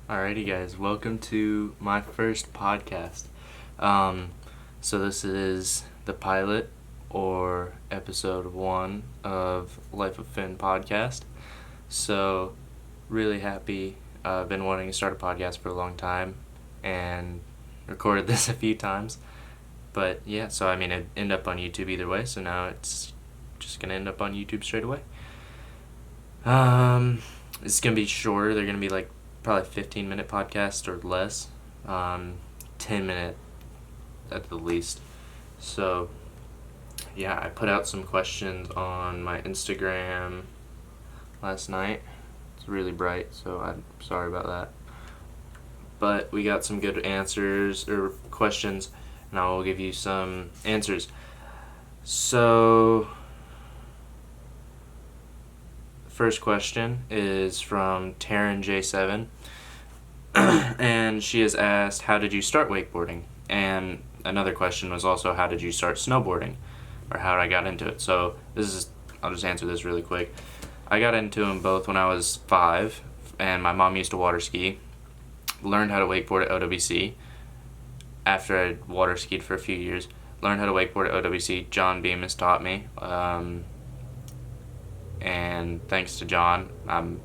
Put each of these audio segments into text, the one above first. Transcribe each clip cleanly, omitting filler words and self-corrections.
Alrighty, guys, welcome to my first podcast. Um, so this is the pilot or episode 1 of Life of Fynn podcast. So, really happy. I've been wanting to start a podcast for a long time and recorded this a few times. But yeah, so it ended up on YouTube either way, so now it's just gonna end up on YouTube straight away. It's gonna be shorter. They're gonna be like probably 15-minute podcast or less, 10-minute at the least. So yeah, I put out some questions on my Instagram last night. It's really bright, so I'm sorry about that. But we got some good answers or questions, and I will give you some answers. So first question is from Taryn J7, and she has asked, how did you start wakeboarding? And another question was also, how did you start snowboarding, or how I got into it? So I'll just answer this really quick. I got into them both when I was 5, and my mom used to water ski. Learned how to wakeboard at OWC after I water skied for a few years. Learned how to wakeboard at OWC. John Bemis taught me. And thanks to John, I'm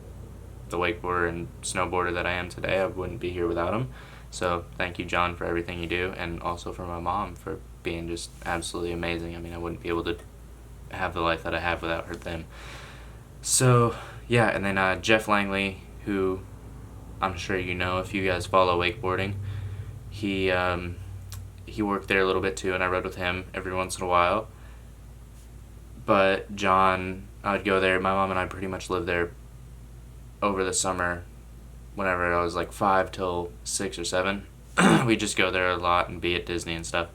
the wakeboarder and snowboarder that I am today. I wouldn't be here without him. So thank you, John, for everything you do, and also for my mom for being just absolutely amazing. I wouldn't be able to have the life that I have without her then. So yeah, and then Jeff Langley, who I'm sure you know if you guys follow wakeboarding, he worked there a little bit too, and I rode with him every once in a while. But John, I'd go there. My mom and I pretty much lived there over the summer. Whenever I was like 5 till 6 or 7, we'd just go there a lot and be at Disney and stuff.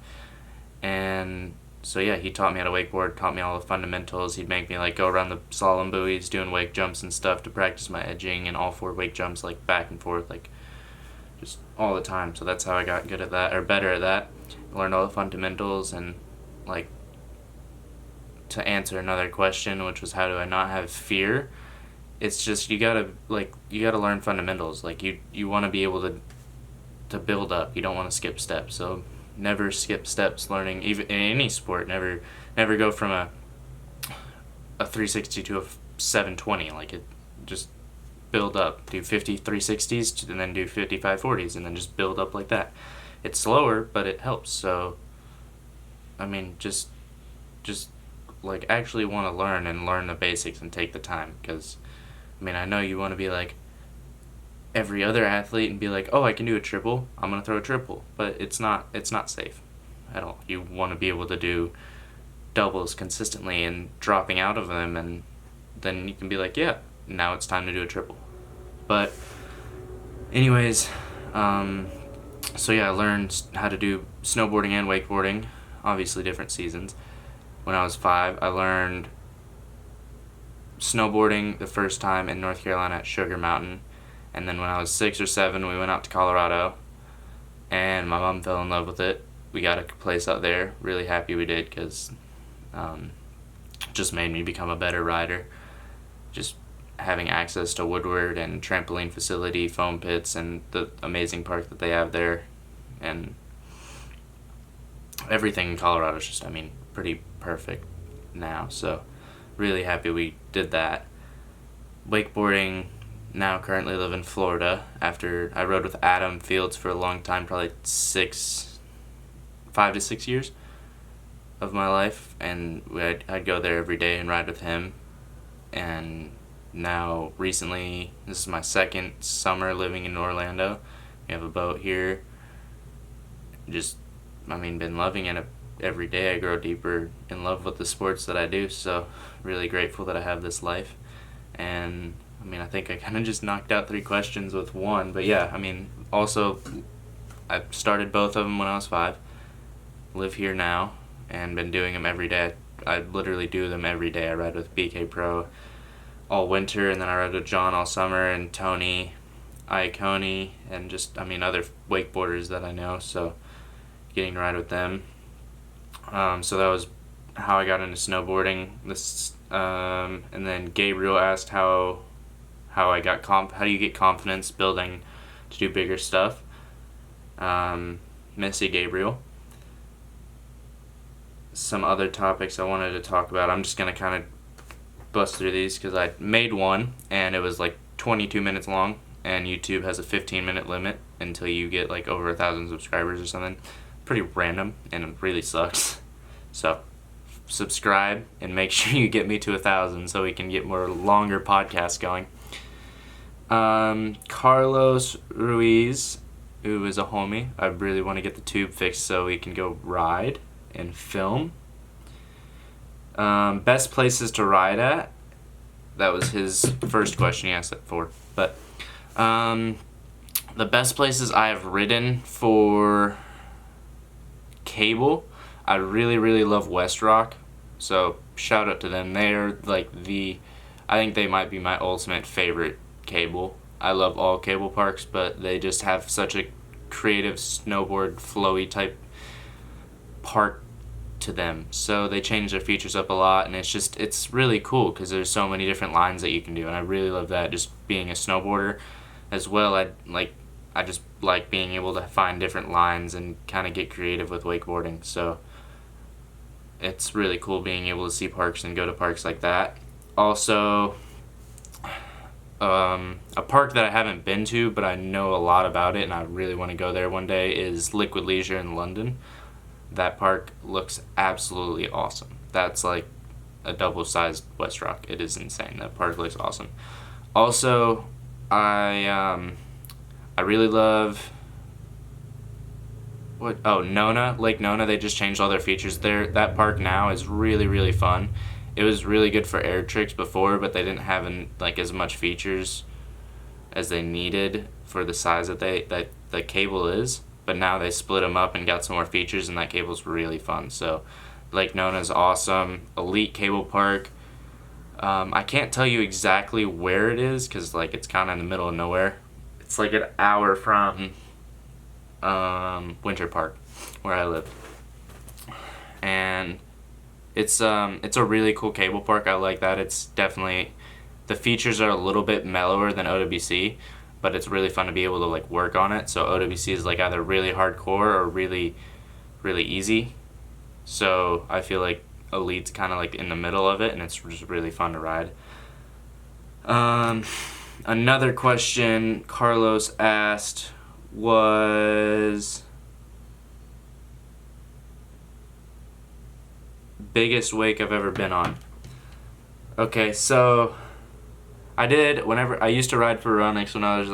And so yeah, he taught me how to wakeboard, taught me all the fundamentals. He'd make me like go around the slalom buoys doing wake jumps and stuff to practice my edging and all 4 wake jumps, like back and forth, like just all the time. So that's how I got good at that, or better at that. I learned all the fundamentals. And like, to answer another question, which was how do I not have fear, it's just you gotta learn fundamentals. Like you want to be able to build up. You don't want to skip steps. So never skip steps learning, even in any sport. Never go from a 360 to a 720. Like, it just build up. Do 50 360s and then do 50 540s and then just build up like that. It's slower, but it helps. So just like actually want to learn the basics and take the time, because I know you want to be like every other athlete and be like, oh, I can do a triple, I'm going to throw a triple. But it's not safe at all. You want to be able to do doubles consistently and dropping out of them, and then you can be like, yeah, now it's time to do a triple. But anyways, so yeah, I learned how to do snowboarding and wakeboarding, obviously different seasons. When I was 5, I learned snowboarding the first time in North Carolina at Sugar Mountain. And then when I was 6 or 7, we went out to Colorado, and my mom fell in love with it. We got a place out there. Really happy we did, because just made me become a better rider. Just having access to Woodward and trampoline facility, foam pits, and the amazing park that they have there, and everything in Colorado is just, pretty perfect now. So really happy we did that. Wakeboarding, now currently live in Florida. After I rode with Adam Fields for a long time, probably 5 to 6 years of my life, and I'd go there every day and ride with him. And now recently, this is my 2nd summer living in Orlando. We have a boat here. Just been loving it. Every day I grow deeper in love with the sports that I do, so really grateful that I have this life. And I think I kind of just knocked out 3 questions with one, but yeah, also I started both of them when I was 5, live here now, and been doing them every day. I literally do them every day. I ride with BK Pro all winter, and then I ride with John all summer, and Tony Iacone, and just other wakeboarders that I know, so getting to ride with them. So that was how I got into snowboarding. And then Gabriel asked how do you get confidence building to do bigger stuff. Missy Gabriel. Some other topics I wanted to talk about. I'm just going to kind of bust through these because I made one and it was like 22 minutes long, and YouTube has a 15-minute limit until you get like over 1,000 subscribers or something. Pretty random, and it really sucks. So subscribe and make sure you get me to 1,000 so we can get more longer podcasts going. Carlos Ruiz, who is a homie. I really want to get the tube fixed so we can go ride and film. Best places to ride at. That was his first question he asked that for. But the best places I have ridden for cable, I really, really love West Rock. So shout out to them. They're like I think they might be my ultimate favorite cable. I love all cable parks, but they just have such a creative snowboard flowy type park to them. So they change their features up a lot, and it's really cool because there's so many different lines that you can do, and I really love that. Just being a snowboarder as well, I just like being able to find different lines and kind of get creative with wakeboarding. So it's really cool being able to see parks and go to parks like that. Also, a park that I haven't been to but I know a lot about it and I really want to go there one day is Liquid Leisure in London. That park looks absolutely awesome. That's like a double-sized West Rock. It is insane. That park looks awesome. Also, I really love Nona, Lake Nona. They just changed all their features there. That park now is really, really fun. It was really good for air tricks before, but they didn't have as much features as they needed for the size that the cable is. But now they split them up and got some more features, and that cable's really fun. So Lake Nona is awesome. Elite Cable Park. I can't tell you exactly where it is because it's kind of in the middle of nowhere. It's like an hour from Winter Park, where I live. And it's a really cool cable park. I like that. It's definitely, the features are a little bit mellower than OWC, but it's really fun to be able to work on it. So OWC is either really hardcore or really, really easy. So I feel like Elite's kind of in the middle of it, and it's just really fun to ride. Another question Carlos asked was biggest wake I've ever been on. Okay, so I used to ride for Ronix when I was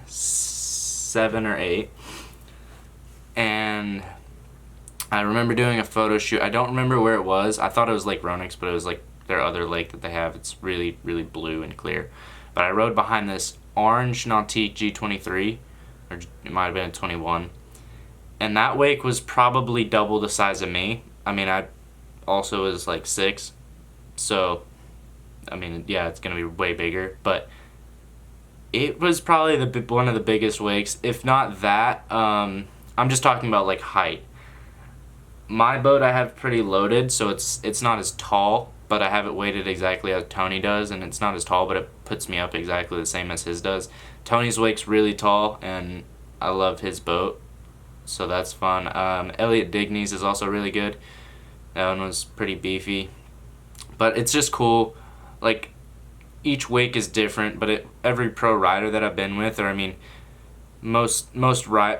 7 or 8, and I remember doing a photo shoot. I don't remember where it was. I thought it was Lake Ronix, but it was their other lake that they have. It's really, really blue and clear. But I rode behind this orange Nautique G23, or it might have been a 21, and that wake was probably double the size of me. I mean, I also was 6, so I mean, yeah, it's gonna be way bigger, but it was probably one of the biggest wakes, if not that. I'm just talking about height. My boat I have pretty loaded, so it's not as tall, but I have it weighted exactly as Tony does, and it's not as tall, but it puts me up exactly the same as his does. Tony's wake's really tall, and I love his boat, so that's fun. Elliot Digny's is also really good. That one was pretty beefy, but it's just cool. Each wake is different, but every pro rider that I've been with, or I mean, most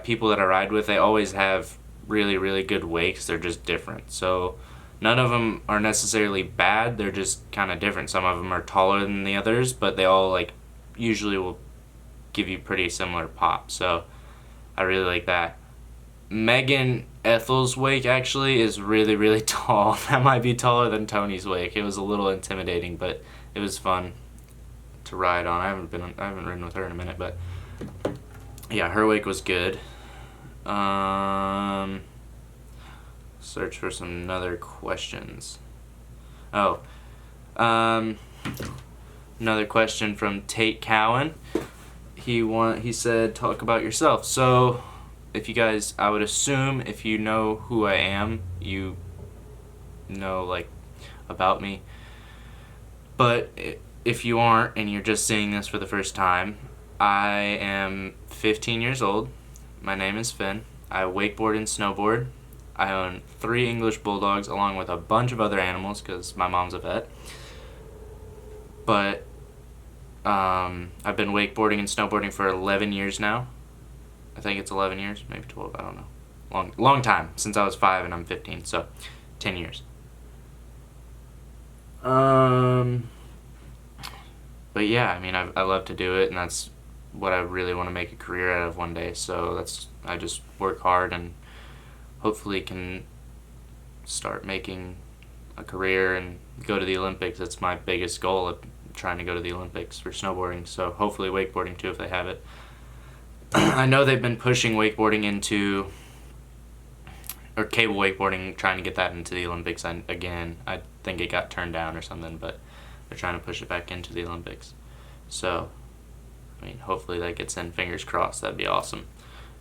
people that I ride with, they always have really, really good wakes. They're just different. So none of them are necessarily bad. They're just kind of different. Some of them are taller than the others, but they all usually will give you pretty similar pop. So I really like that. Megan Ethel's wake actually is really, really tall. That might be taller than Tony's wake. It was a little intimidating, but it was fun to ride on. I haven't ridden with her in a minute, but yeah, her wake was good. Search for some other questions. Another question from Tate Cowan. He said, talk about yourself. So if you guys, I would assume if you know who I am, you know about me. But if you aren't and you're just seeing this for the first time, I am 15 years old. My name is Fynn. I wakeboard and snowboard. I own 3 English bulldogs along with a bunch of other animals because my mom's a vet. But I've been wakeboarding and snowboarding for 11 years now. I think it's 11 years, maybe 12, I don't know. Long time, since I was 5 and I'm 15, so 10 years. But yeah, I mean, I love to do it, and that's what I really want to make a career out of one day. So I just work hard and hopefully can start making a career and go to the Olympics. That's my biggest goal of trying to go to the Olympics for snowboarding. So hopefully wakeboarding too if they have it. I know they've been pushing wakeboarding or cable wakeboarding, trying to get that into the Olympics again. I think it got turned down or something, but they're trying to push it back into the Olympics. So, I mean, hopefully that gets in. Fingers crossed. That'd be awesome.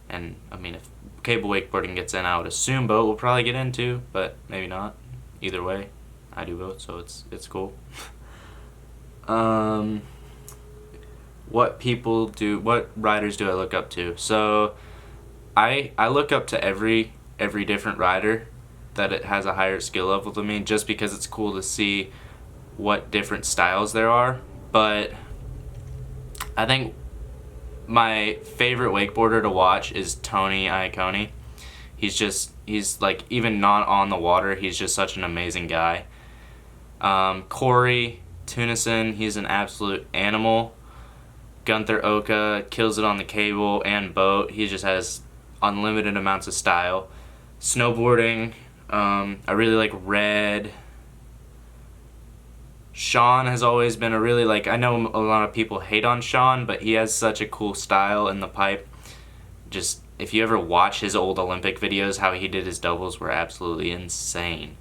And, I mean, if cable wakeboarding gets in, I would assume boat will probably get in too, but maybe not. Either way, I do both, so it's cool. What riders do I look up to? So, I look up to every different rider that it has a higher skill level than me, just because it's cool to see what different styles there are. But I think my favorite wakeboarder to watch is Tony Iacone. He's like, even not on the water, he's just such an amazing guy. Corey Tunison, he's an absolute animal. Gunther Oka kills it on the cable and boat. He just has unlimited amounts of style. Snowboarding, I really like Red. Sean has always been I know a lot of people hate on Sean, but he has such a cool style in the pipe. Just, if you ever watch his old Olympic videos, how he did his doubles were absolutely insane.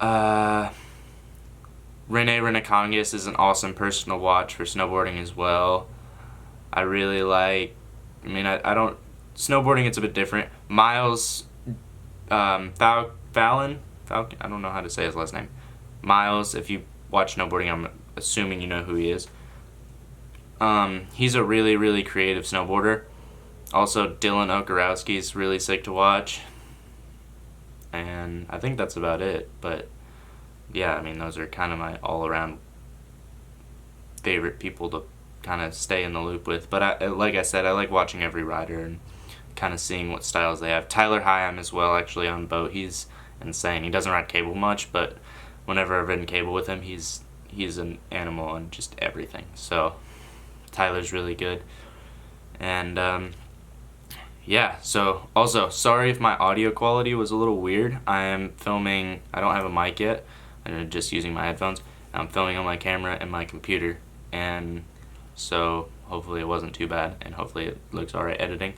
Rene Renekongas is an awesome person to watch for snowboarding as well. I really like, I don't, snowboarding it's a bit different. Miles, Fallon, I don't know how to say his last name. Miles, if you watch snowboarding, I'm assuming you know who he is. He's a really, really creative snowboarder. Also, Dylan Okarowski is really sick to watch. And I think that's about it. But yeah, I mean, those are kind of my all-around favorite people to kind of stay in the loop with. But like I said, I like watching every rider and kind of seeing what styles they have. Tyler Hyam as well, actually, on boat. He's insane. He doesn't ride cable much, but whenever I've ridden cable with him, he's an animal on just everything. So Tyler's really good. And yeah, so also, sorry if my audio quality was a little weird. I am filming, I don't have a mic yet. I'm just using my headphones. I'm filming on my camera and my computer. And so hopefully it wasn't too bad, and hopefully it looks alright editing.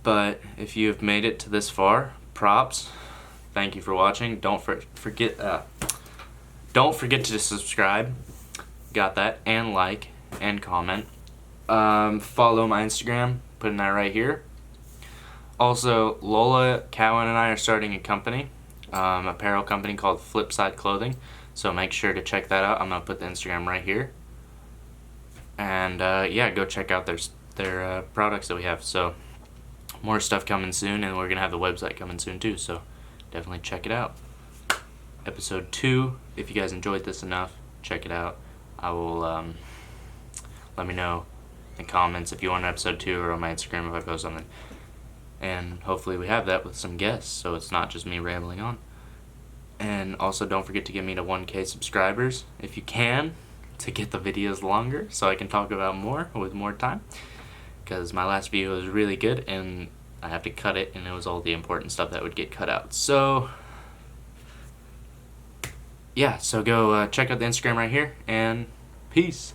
But if you have made it to this far, props. Thank you for watching. Don't forget to subscribe. Got that, and like and comment. Follow my Instagram. Putting that right here. Also, Lola Cowan and I are starting a company, apparel company called Flipside Clothing. So make sure to check that out. I'm gonna put the Instagram right here. And yeah, go check out their products that we have. So more stuff coming soon, and we're gonna have the website coming soon too. So definitely check it out. Episode 2. If you guys enjoyed this enough, check it out. I will let me know in the comments if you want an episode 2, or on my Instagram if I post something. And hopefully we have that with some guests, so it's not just me rambling on. And also, don't forget to get me to 1K subscribers if you can, to get the videos longer so I can talk about more with more time. Because my last video was really good, and I have to cut it, and it was all the important stuff that would get cut out. So yeah, so go check out the Instagram right here, and peace.